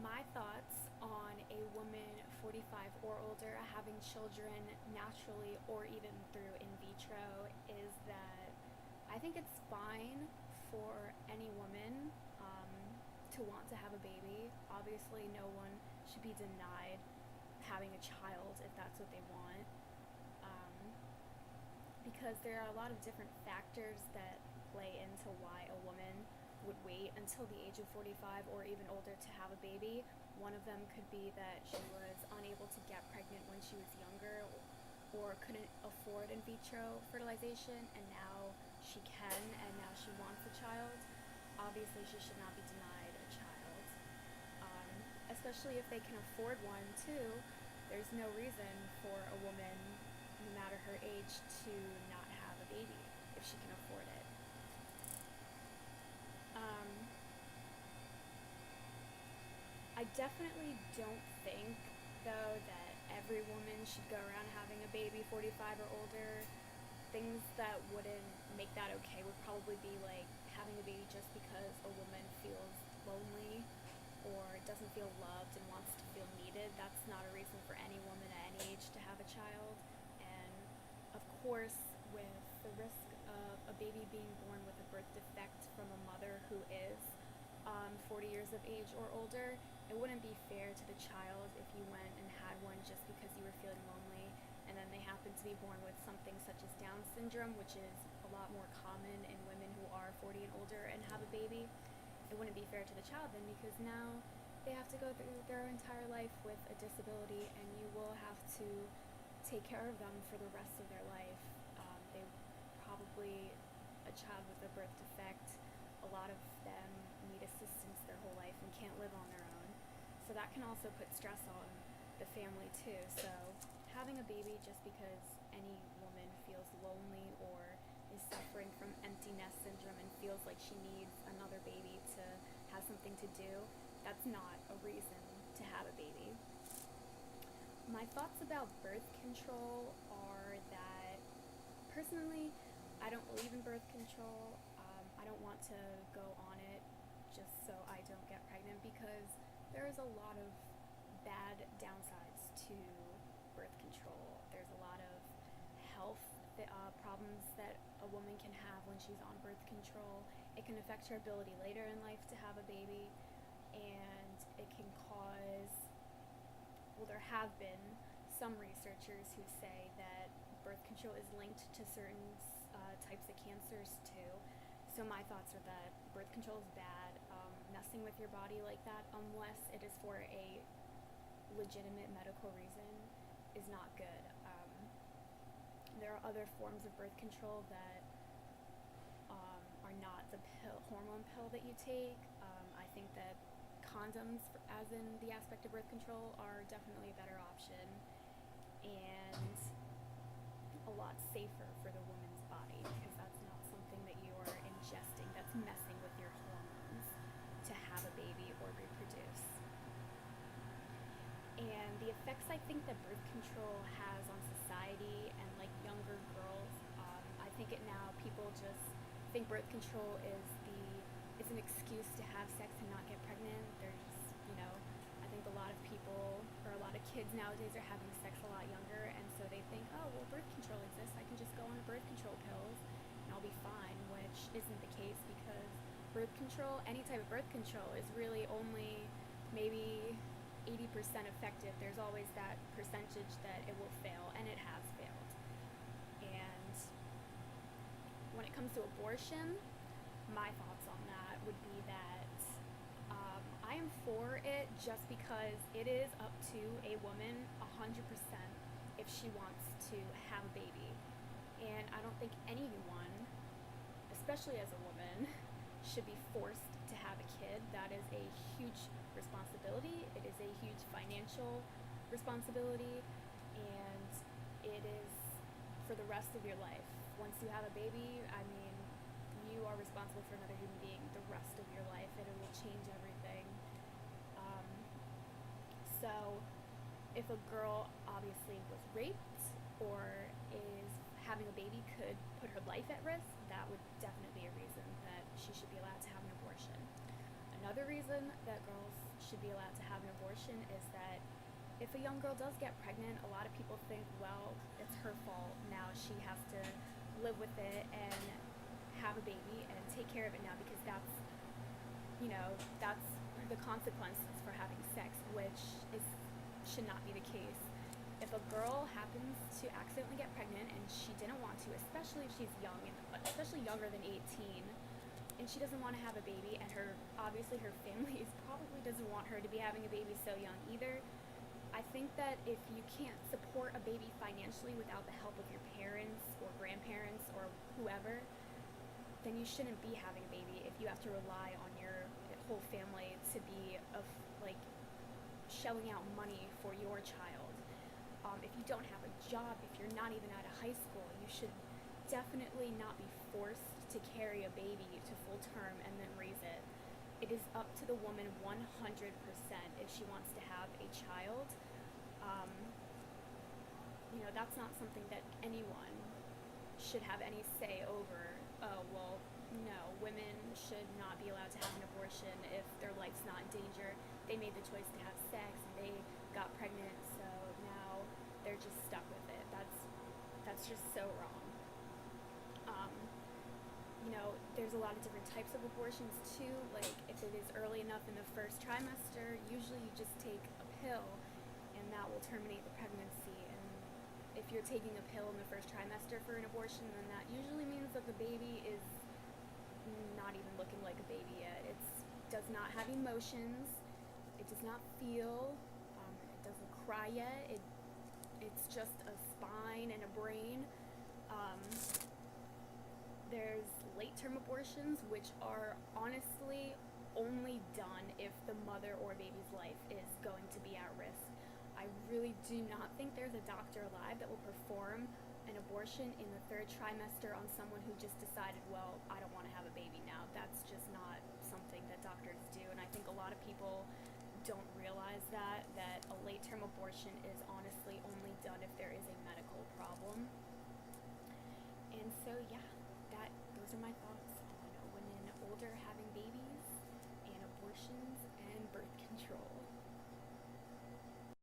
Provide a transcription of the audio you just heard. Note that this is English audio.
My thoughts on a woman 45 or older having children naturally or even through in vitro is that I think it's fine for any woman to want to have a baby. Obviously, no one should be denied having a child if that's what they want. Um, because there are a lot of different factors that play into why a woman would wait until the age of 45 or even older to have a baby. One of them could be that she was unable to get pregnant when she was younger or couldn't afford in vitro fertilization, and now she can, and now she wants a child. Obviously, she should not be denied a child, um, especially if they can afford one too. There's no reason for a woman, no matter her age, to not have a baby if she can afford it. Um, I definitely don't think, though, that every woman should go around having a baby 45 or older. Things that wouldn't make that okay would probably be like having a baby just because a woman feels lonely or doesn't feel loved and wants to feel needed. That's not a reason for any woman at any age to have a child. And of course, with the risk of a baby being born with a birth defect from a mother who is 40 years of age or older, it wouldn't be fair to the child if you went and had one just because you were feeling lonely and then they happen to be born with something such as Down syndrome, which is a lot more common in women who are 40 and older and have a baby. It wouldn't be fair to the child then, because now they have to go through their entire life with a disability, and you will have to take care of them for the rest of their life. They probably, a child with a birth defect, a lot of them need assistance their whole life and can't live on their own. So that can also put stress on the family too. So having a baby just because any woman feels lonely or is suffering from empty nest syndrome and feels like she needs another baby to have something to do, that's not a reason to have a baby. My thoughts about birth control are that personally, I don't believe in birth control. I don't want to go on it just so I don't get pregnant, because there is a lot of bad downsides to birth control. There's a lot of health problems that a woman can have when she's on birth control. It can affect her ability later in life to have a baby, and it can cause, well, there have been some researchers who say that birth control is linked to certain types of cancers too. So my thoughts are that birth control is bad. Messing with your body like that, unless it is for a legitimate medical reason, is not good. There are other forms of birth control that are not the hormone pill that you take. I think that condoms, as in the aspect of birth control, are definitely a better option and a lot safer for the woman's body, because that's not something that you are ingesting that's messing with your hormones to have a baby or reproduce. And the effects I think that birth control has on society and like younger girls, I think it now, people just think birth control is an excuse to have sex and not get pregnant. They're just, I think a lot of people, or a lot of kids nowadays, are having sex a lot younger, and so they think, oh, well, birth control exists, I can just go on birth control pills and I'll be fine, which isn't the case, because birth control, any type of birth control, is really only maybe 80% effective. There's always that percentage that it will fail, and it has failed. And when it comes to abortion, my thoughts on that would be that I am for it just because it is up to a woman 100% if she wants to have a baby. And I don't think anyone, especially as a woman, should be forced to have a kid. That is a huge responsibility. It is a huge financial responsibility, and it is for the rest of your life. Once you have a baby, I mean, you are responsible for another human being the rest of your life, and it will change everything. So if a girl obviously was raped or is having a baby could put her life at risk, that would definitely be a reason that she should be allowed to have an abortion. Another reason that girls should be allowed to have an abortion is that if a young girl does get pregnant, a lot of people think, well, it's her fault. Now she has to live with it and have a baby and take care of it now because that's the consequences for having sex, which should not be the case. If a girl happens to accidentally get pregnant and she didn't want to, especially if she's young, and especially younger than 18, and she doesn't want to have a baby, and obviously her family probably doesn't want her to be having a baby so young either, I think that if you can't support a baby financially without the help of your parents or grandparents or whoever, then you shouldn't be having a baby if you have to rely on your whole family to be like shelling out money for your child. If you don't have a job, if you're not even out of high school, you should definitely not be forced to carry a baby to full term and then raise it. It is up to the woman 100% if she wants to have a child. That's not something that anyone should have any say over. Oh, well, no, women should not be allowed to have an abortion if their life's not in danger. They made the choice to have sex and they got pregnant, so now they're just stuck with it. That's just so wrong. There's a lot of different types of abortions too. Like if it is early enough in the first trimester, usually you just take a pill and that will terminate the pregnancy. And if you're taking a pill in the first trimester for an abortion, then that usually means that the baby is not even looking like a baby yet. It does not have emotions. It does not feel. It doesn't cry yet. It's just a spine and a brain. There's late-term abortions, which are honestly only done if the mother or baby's life is going to be at risk. I really do not think there's a doctor alive that will perform an abortion in the third trimester on someone who just decided, well, I don't want to have a baby now. That's just not something that doctors do, and I think a lot of people don't realize that a late-term abortion is honestly only done if there is a medical problem. And so, yeah, those are my thoughts on women older having babies and abortions and birth control.